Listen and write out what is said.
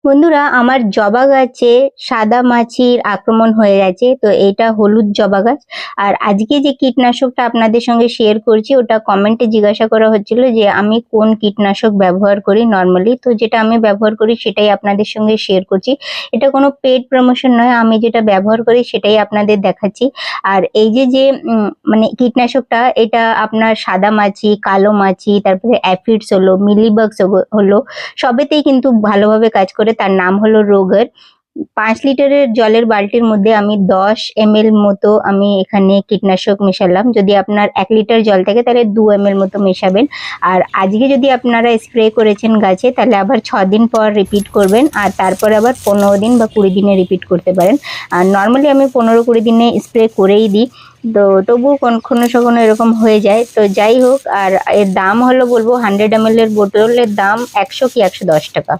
বন্ধুরা, আমার জবা গাছে সাদা মাছির আক্রমণ হয়ে গেছে। তো এটা হলুদ জবা গাছ। আর আজকে যে কীটনাশকটা আপনাদের সঙ্গে শেয়ার করছি, ওটা কমেন্টে জিজ্ঞাসা করা হচ্ছিল যে আমি কোন কীটনাশক ব্যবহার করি নর্মালি। তো যেটা আমি ব্যবহার করি সেটাই আপনাদের সঙ্গে শেয়ার করছি। এটা কোনো পেড প্রমোশন নয়, আমি যেটা ব্যবহার করি সেটাই আপনাদের দেখাচ্ছি। আর এই যে যে মানে কীটনাশকটা, এটা আপনার সাদা মাছি, কালো মাছি, তারপরে অ্যাফিডস হলো, মিলিবাগস হলো, সবেতেই কিন্তু ভালোভাবে কাজ করে। তার নাম হলো রোগার। 5 লিটারের জলের বালতির মধ্যে আমি 10 ml মতো আমি এখানে কীটনাশক মেশালাম। যদি আপনার 1 লিটার জল থাকে তাহলে 2 ml মতো মেশাবেন। আর আজকে যদি আপনারা স্প্রে করেছেন গাছে, তাহলে আবার 6 দিন পর রিপিট করবেন। আর তারপর আবার 15 দিন বা 20 দিনে রিপিট করতে পারেন। আর নর্মালি আমি 15-20 দিনে স্প্রে করেই দিই। তো তবুও কখনো সখনো এরকম হয়ে যায়। তো যাই হোক, আর এর দাম হলো বলবো 100 ml এর বোতলের দাম 100 কি 110 টাকা।